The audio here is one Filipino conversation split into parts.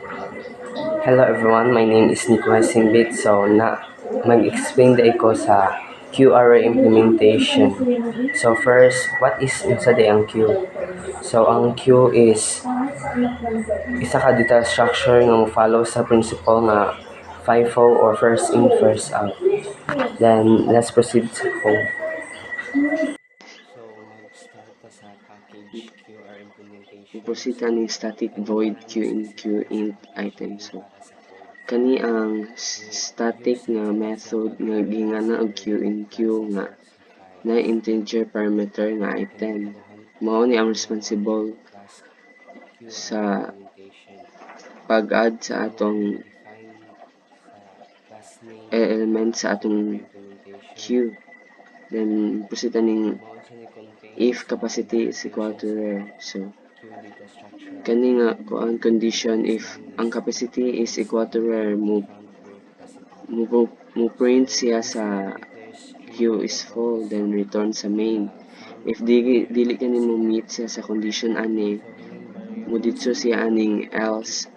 Hello everyone, my name is Nicolas Simbit. So, mag-explain da ako sa QRA implementation. So, first, what is unsa day ang Q? So, ang Q is isa ka data structure nga mo-follow sa principle nga FIFO or first in, first out. Then, let's proceed sa code. So, mag-start ta sa package QR implementation. Proceed ni static void q-int item. So, kani ang static nga method nga gingana og q-in-q nga na integer parameter nga item. Mao ni ang responsible sa pag-add sa atong element sa atong queue. Then, proceed ning if capacity is equal to rare. So, kani nga kuan condition if ang capacity is equal to rare mo print siya sa queue is full then return sa main. If dili kani mo meet siya sa condition ani mo dito siya aning else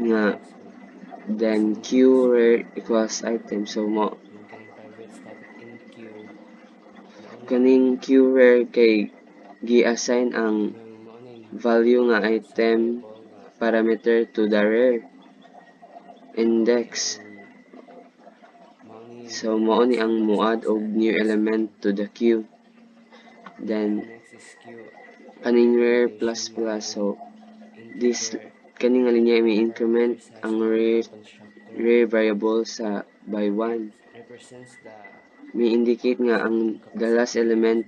nga then queue rare equals item. So mo kaning queue rare kay gi-assign ang value nga item parameter to the rare index. So mao ni ang mo-add og new element to the queue. Then kaning rare plus plus. So this kaning nga linya may increment ang rare variable sa by 1. May indicate nga ang the last element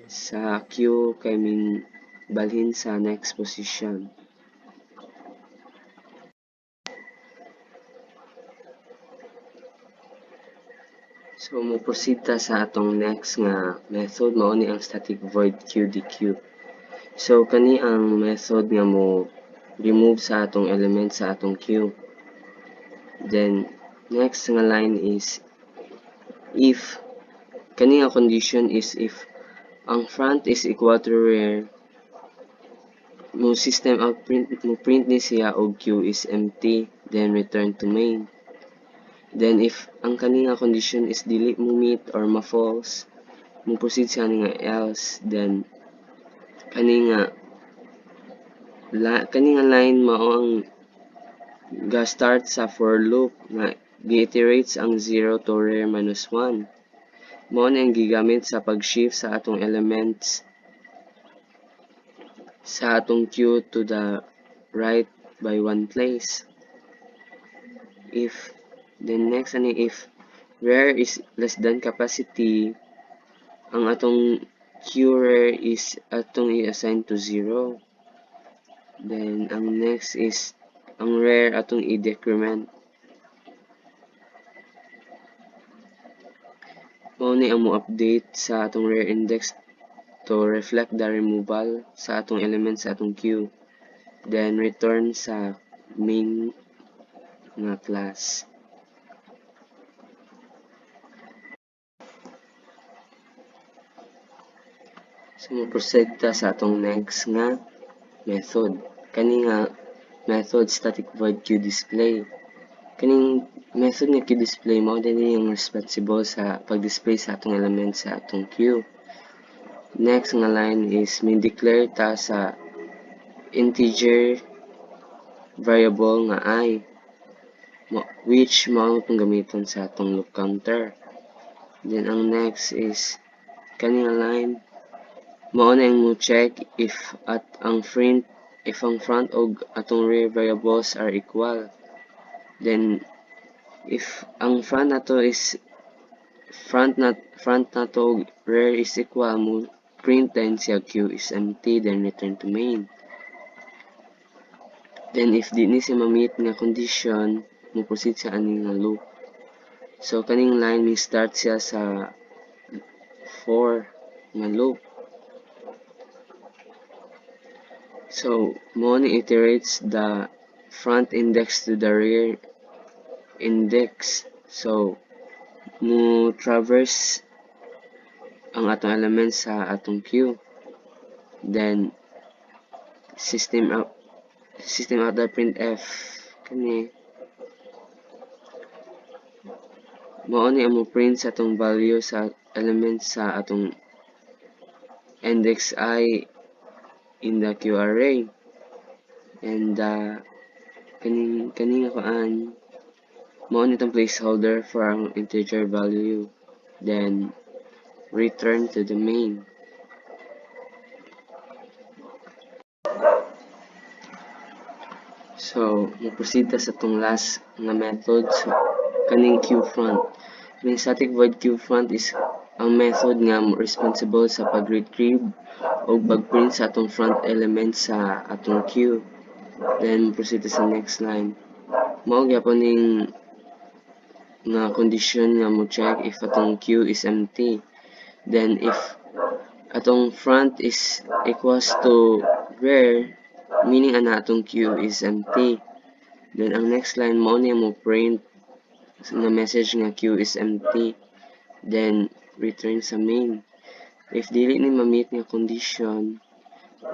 sa queue kay min balhin sa next position. So, mo proceed ta sa atong next nga method mao ni ang static void qdq. So, kani ang method nga mo remove sa atong element sa atong queue. Then, next nga line is if kani nga condition is if ang front is equal to rare mo system out mo print ni siya og queue is empty then return to main. Then if ang kani nga condition is dili mo meet or ma-false, mo proceed siya nga else. Then kani nga line mao ang ga start sa for loop nga gi-iterates ang 0 to rare minus 1. Mao na ang gigamit sa pag-shift sa atong elements sa atong queue to the right by one place. If then next ani if rare is less than capacity, ang atong queue rare is atong i-assign to 0. Then ang next is ang rare atong i-decrement. Mao ni ang mo-update sa atong rare index to reflect the removal sa atong element sa atong queue. Then return sa main nga class. So, mo-proceed ta sa atong next nga method. Kani nga method static void qdisplay. Kaning method nga qdisplay mao din yung responsible sa pag-display sa atong element sa atong queue. Next nga line is may declare ta sa integer variable nga I which mao itong gamiton sa atong loop counter. Then ang next is kani nga line mao na yung mo check if ang front og atong rear variables are equal. Then if ang front nato og rear is equal, mo print then siya queue is empty then return to main. Then if di ni siya ma-meet nga condition, mo proceed sa ani nga loop. So kaning line may start siya sa 4 nga loop. So mo ni iterates the front index to the rear index. So mo traverse ang atong elements sa atong queue. Then system out system out the printf kani mao ni amo print sa atong value sa element sa atong index I in the Q array. And kaning kuan mao ni itong placeholder for ang integer value, then return to the main. So mo-proceed ta sa tong last nga method, so kaning QFront. Kaning static void QFront is ang method nga responsible sa pag-retrieve o pag-print sa atong front element sa atong queue. Then proceed sa next line. Mao gyapon ning nga condition nga mo check if atong queue is empty. Then if atong front is equals to rare, meaning ana atong queue is empty. Then ang next line mao ni mo print nga message nga queue is empty. Then return sa main. If dili ni ma-meet nga condition,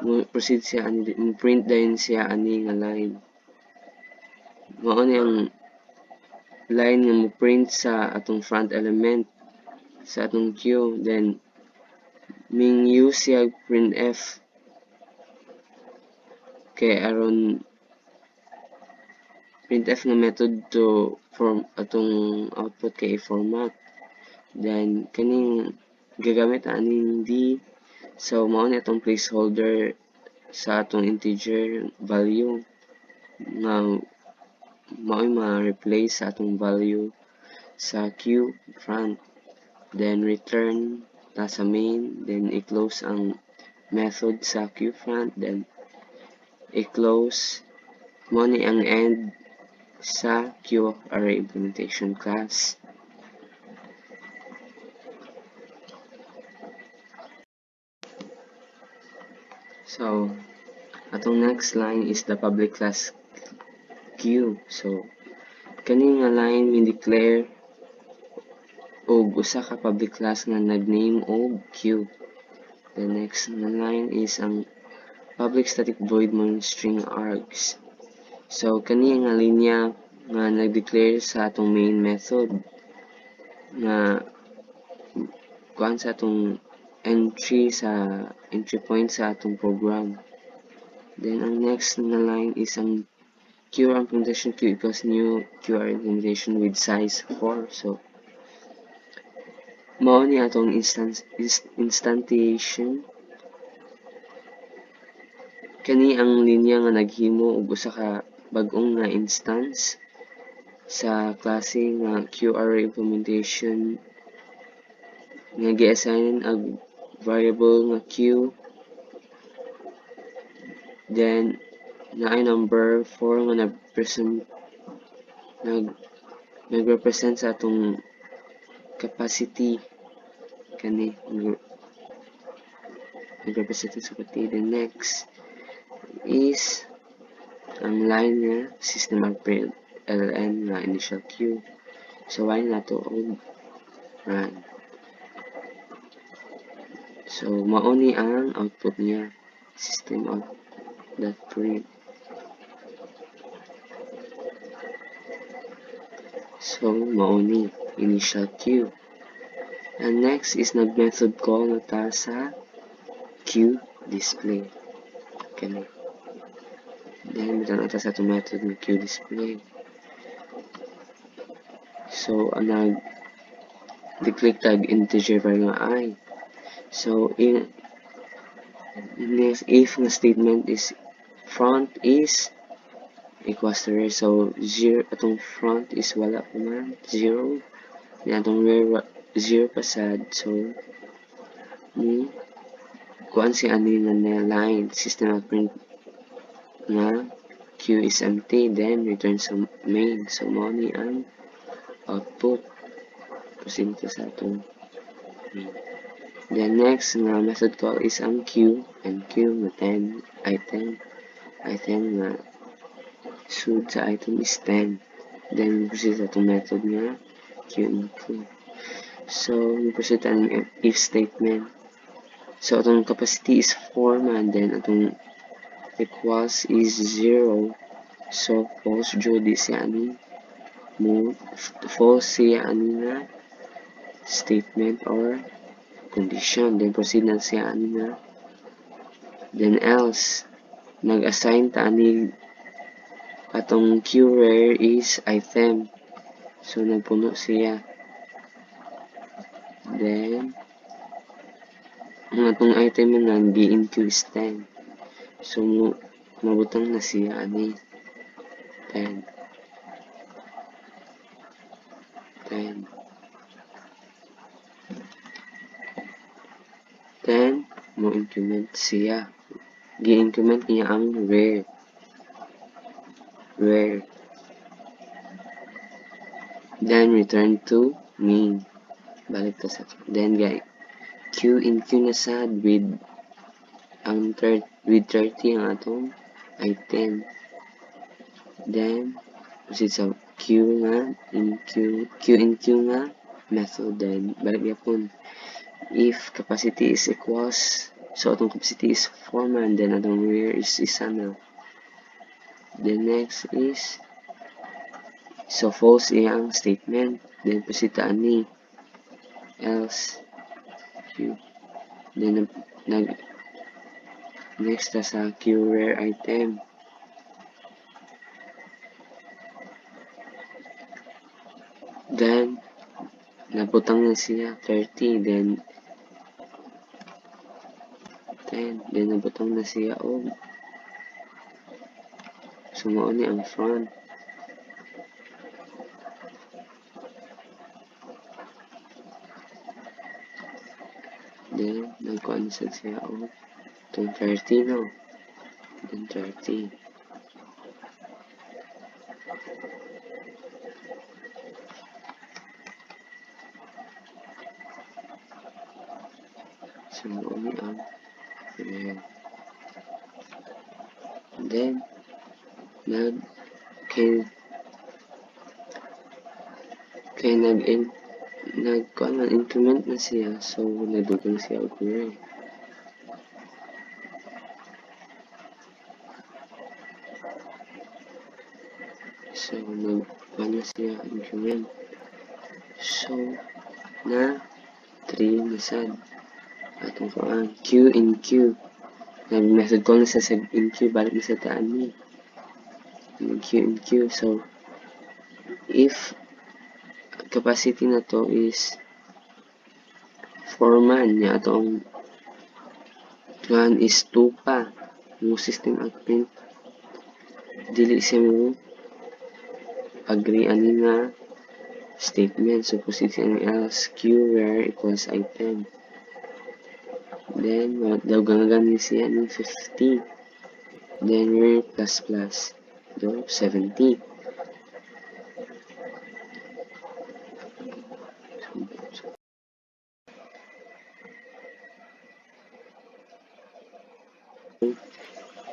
mo proceed siya ani mo print din siya ani nga line. Mao ni ang line nga mo print sa atong front element sa atong queue. Then ming use siya printf kay aron printf nga method to form atong output kay i-format. Then kaning gagamit aning d, so mao ni atong placeholder sa atong integer value nga mao'y ma-replace sa atong value sa queue front. Then return ta sa main, then i-close ang method sa queue front, then i-close mo ni ang end sa QArray implementation class. So atong next line is the public class queue. So kani nga line mi declare og usa ka public class nga nag-name og queue. The next nga line is ang public static void mon string args. So kani nga linya nga nag-declare sa atong main method nga kuan sa atong entry point sa atong program. Then ang next nga line is ang QR implementation queue equals new QR implementation with size 4. So mao ni atong instantiation. Kani ang linya nga naghimo og usa ka bag-ong nga instance sa klase nga QArray implementation nga gi-assign ang variable nga queue. Then naay number 4 nga nag-represent sa atong capacity, kani nag-represent sa capacity. The next is ang line nga system output ln nga initial queue. So why nato og run. So mao ni ang output niya, system out dot print. So mao ni initial queue. And next is nag-method call na ta sa queue display. Kani. Then bitan ata sa itong method ng queue display. So nag-declare tag integer value nga I. So if nga statement is front is equals to rare, so 0 atong front is wala pa man 0, then atong rare 0 pa sad. So kuan si ani nga line system out print nga queue is empty, then return sa main. So mao ni ang output. Proceed sa atong main. Then next nga method call is ang queue and queue nga 10 item nga suit sa item is 10. Then proceed sa atong method nga queue include. So proceed ang if statement. So atong capacity is 4 man, then atong equals is 0. So false jud siya ani mo false siya ani nga statement or condition. Then proceed na siya ani nga then else nag-assign ta ani atong Q where is item. So nagpuno siya. Then ang atong item na gi-include is 10. So mabutang na siya ani 10. 10. Then mo increment siya. Gi-increment niya ang rare. Then return to main. Balik ka sa then guys Q in Q na sad with ang with 30 ang atong item. Then proceed sa Q nga in Q in Q nga method. Then balik yapon if capacity is equals, so atong capacity is 4 man, then atong rear is isa na. Then next is so false iyang statement, then proceed ta ani else Q. Then next ta sa Q rare item. Then nabutang na siya 30, then 10, then nabutang na siya og sumao ni ang front. Then nagkuan sa siya og itong 30 no. Then 30. Sumao ni ang rare. Then nagkuan increment na siya, so nagdugang siya og rare. So nagkuan na siya increment, so na 3 na sad atong kuan Q in Q. Nag-method call na sa in Q, balik na sa taan ni Q in Q. So if capacity na to is 4 man niya atong one is 2 pa mo system outprint dili siya mo agree ani nga statement. So proceed siya ng else Q where equals item. Then dawgangan ni siya ng 50, then where plus plus do 70.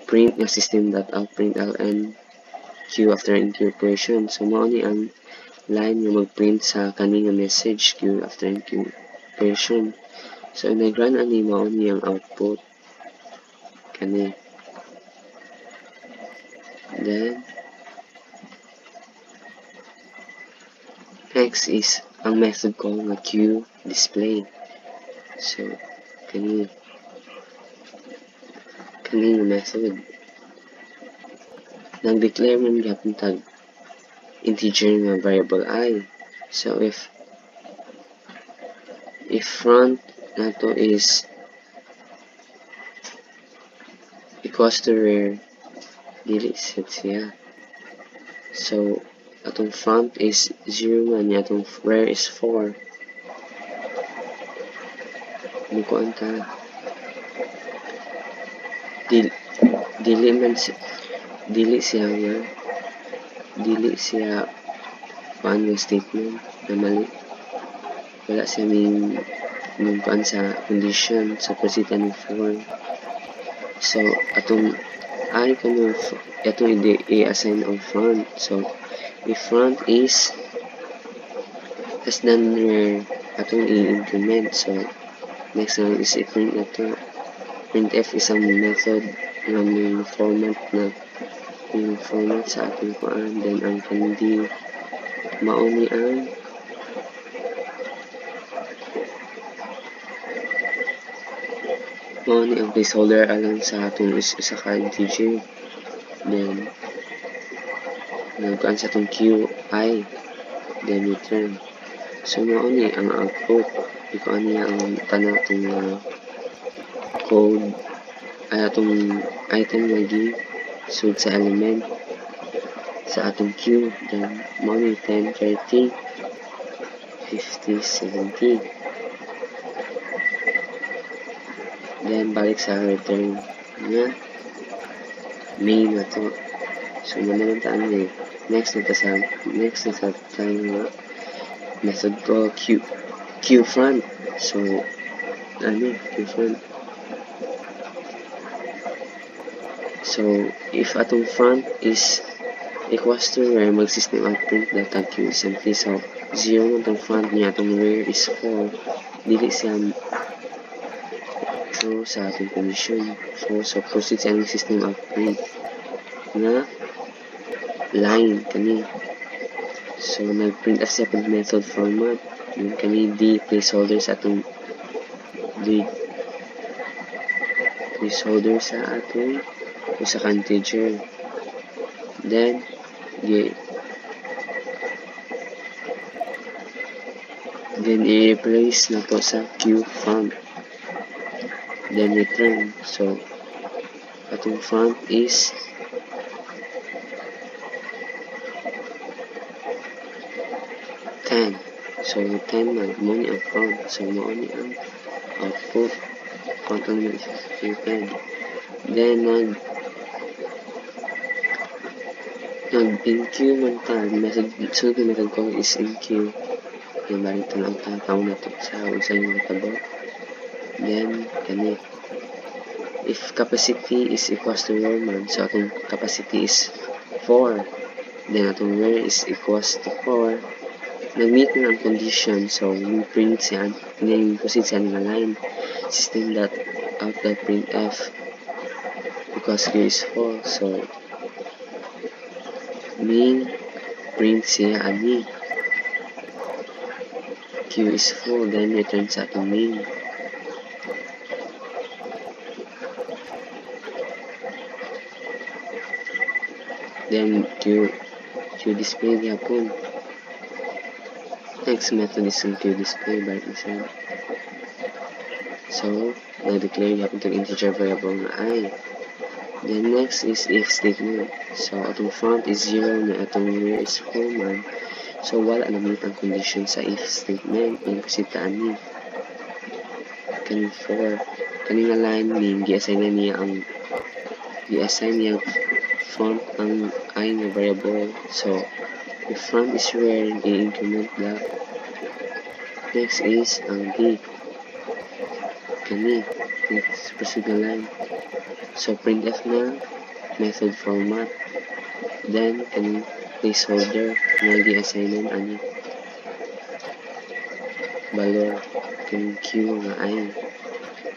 Print na system.out print ln Q after incorporation. So mao ni ang line nga magprint sa kani nga message Q after incorporation. So nag-run ani mao ni ang output kani. Then next is ang method call nga Q display. So kani nga method nag-declare man gyapon tag integer nga variable I. So if front nato is equals to rear, dili set siya. So atong front is 0 man, atong rear is 4. Mukuan ta dili siya kuan nga statement na mali. Wala siya may kuan sa condition sa presita ni 4. So atong i-assign ang front. So if front is less than rear, atong i-increment. So next na is i-print na to. Printf is ang method nga may format na yung format sa atong kuan. Then ang kandi mao ni ang placeholder alang sa atong isa ka integer. Then nagkuan sa atong QI, then return. So mao ni ang output. Ikuan niya ang tanang atong code ay atong item lagi sud sa element sa atong queue. Then mao ni 10, 30, 50, 70. Then balik sa return nga main na to. So mananataan ni next na tayo method ko queue front. So queue front. So if atong front is equals to rear, mag-system out print data queue is empty. So 0 atong front niya, atong rear is 4. Dili siya true sa atong condition. So proceed sa ang system out print na line kani. So nag-print as separate method format. Yung kani D placeholder sa atong placeholder sa atong usa ka integer. Then i-replace na to sa queue front. Then return. So atong front is so 10 man mo ni ang front. So mo ni ang output front ang return. Then in queue man ta method sunod na method ko is in queue. Then balik to lang tataw na to sa unsay mga tabo. Then kani if capacity is equals to rear man, so atong capacity is 4, then atong rear is equals to 4. Nag-meet na ang condition, so we print siya, then proceed siya nga line system dot out dot printf because q is 4. So main print siya ani q is 4, then return sa atong main. Then q display gyapon. Next method is yung queue display balik na siya. So na-declare gyapon tong integer variable nga I. Then next is if statement. So atong front is 0 na atong rear is 4 man. So wala na meet ang condition sa if statement. Yung kasi ani kani 4 kani nga line ni gi-assign niya front ang I nga variable. So if front is rear, i-increment that. Next is ang D. Kani, let's proceed na line. So printf na method format. Then kani placeholder na gi-assignan ani valor kani Q nga I.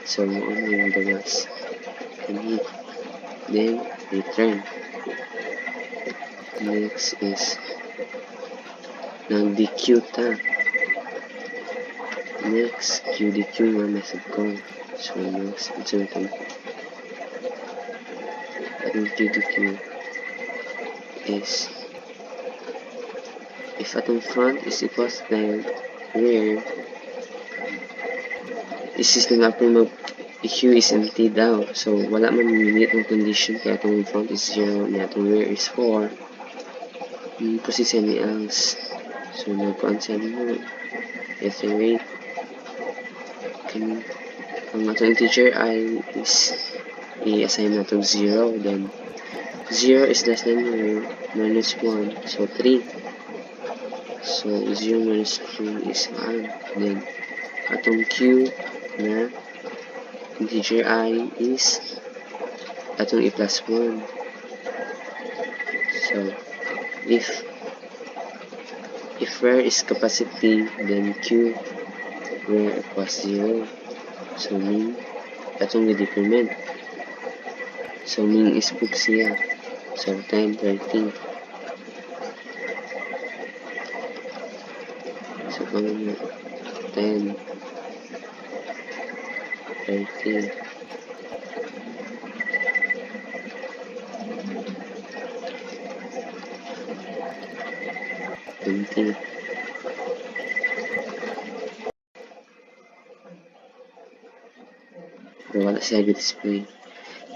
So mo na yung gawas. Kani. Then return. Next is nag-DQ ta. Next, QDQ nga method ko. So next, ito atong QDQ is if atong front is equals to rear, is system nga po Q is empty daw. So wala man minute ng condition kaya atong front is 0 na atong rear is 4. Proceed sa ni else. So nagkuan siya mo iterate ang atong integer I is i-assign na to 0. Then 0 is less than minus 1. So 3. So 0 minus 3 is 1. Then atong Q na integer I is atong i plus 1. So if rear is capacity, then Q rear equals 0. So mean atong i-decrement. So ming isbuk siya. So 10, 30. So kami na 10, 30. 20. Wala siya display.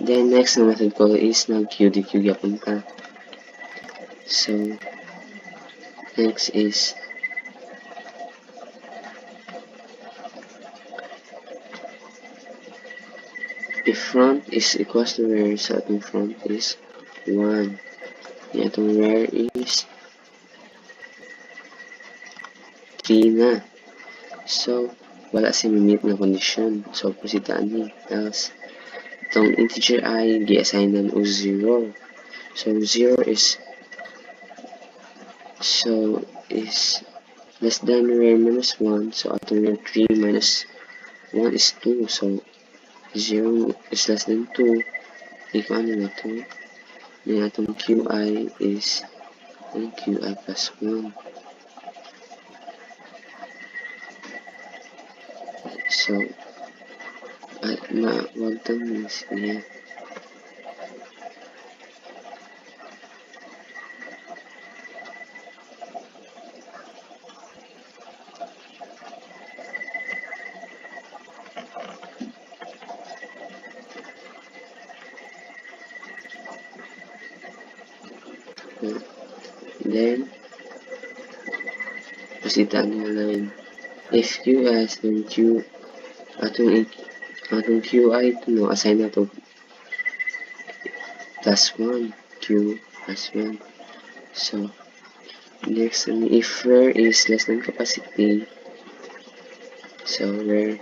Then next na method ko is nag-QDQ gyapon ta. So next is if front is equals to rear, so atong front is 1. Yung atong rear is 3 na. So wala siya meet na condition. So positaan ni. Else itong integer I gi-assign ng 0. So 0 is less than rear minus 1. So atong rear 3 minus 1 is 2. So 0 is less than 2. Ikaw ano na to? Yung atong QI is QI plus 1. So wag tang siya. Then positaan nga line. If QS then Q atong QI to no assign na to plus 1. Q plus 1. So next if rear is less than capacity, so rear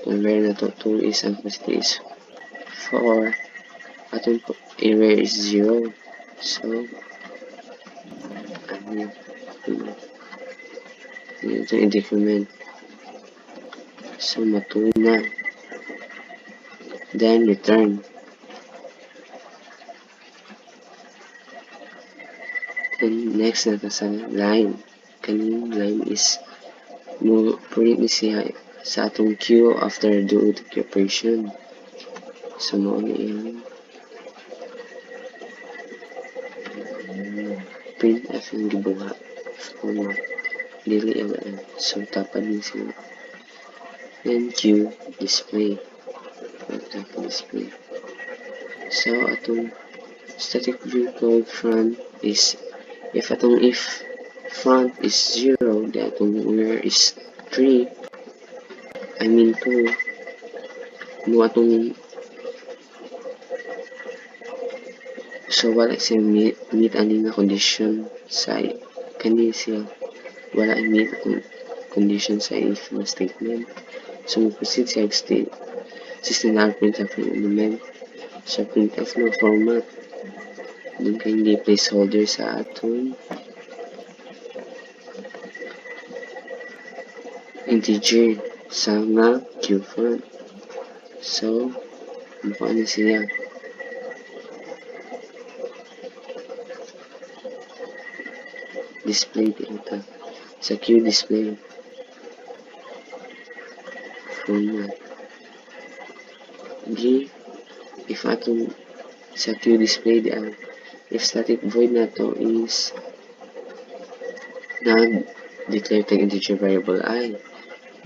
kung rear na to 2 is ang capacity is 4, atong rear is 0. So ito yung decrement. So matuna. Then return. Then next na sa line. Kaning line is mo print ni siya sa atong Q after do the operation. So mo ni yan. Print F yung gibuha. Format. Dili yan. So tapan ni siya. Then Q display. Tapos display. So atong static view called front is if front is 0, then atong rear is 3. I mean 2. No atong so wala siya meet ani nga condition sa kani siya wala meet condition sa if na statement. So proceed siya state system na printf element sa printf na format. Then kay placeholder sa aton integer sa nga qfront. So mukha na siya. Display dito sa Q display format. If atong sa Q display if static void na to is nag-declare tag integer variable I,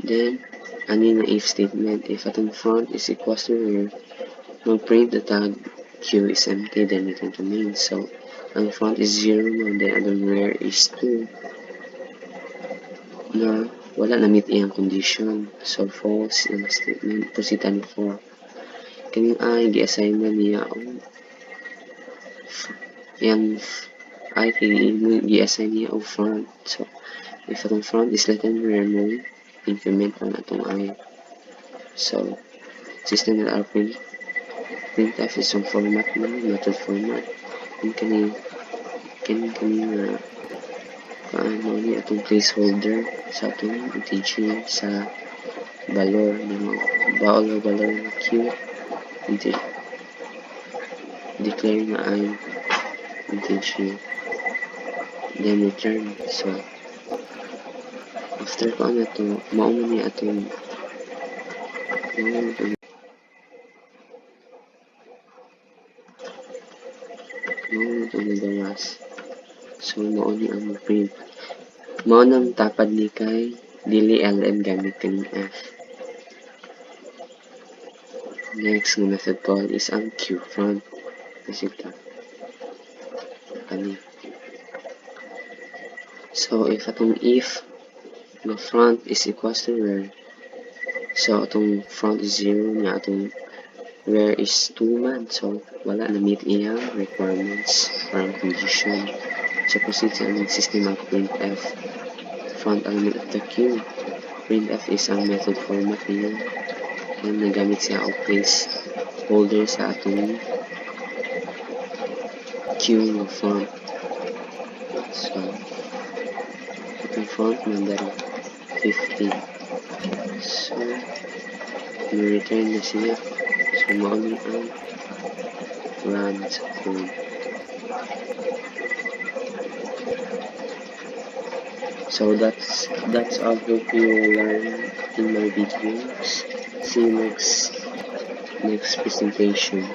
then ani na if statement if atong front is equals to rear, mag-print the tag Q is empty, then return to main. So ang front is 0 now, then ang rear is 2 na wala na meet iyang condition. So false yung statement. Proceed ni 4. Kanyang I gi-assign na niya yung I gi-assign niya o front. So if atong front is less than rear mo, increment pa na itong I. So system na printf is yung format mo, method format. Yung kanyang paano ni atong placeholder sa atong integer sa valor ng valor ng Q integer declare nga ay integer, then return. So after ko ano to, mauman niya atong nagawas. So mao ni ang print. Mao nang tapad ni kay dili ln gamit kaning f. Next nga method call is ang qFront. Kasi ito. Kani. So if atong if the front is equals to where, so atong front is 0 nga atong where is 2 man, so wala na meet iyang requirements from condition. So proceed sa aming system of printf front element of the queue. Printf is ang method format niya and nagamit siya o place holder sa atong queue ng front. So atong front number 50. So return na siya. So mauli ang run sa code. So that's all. Hope you learn in my videos. See you next presentation.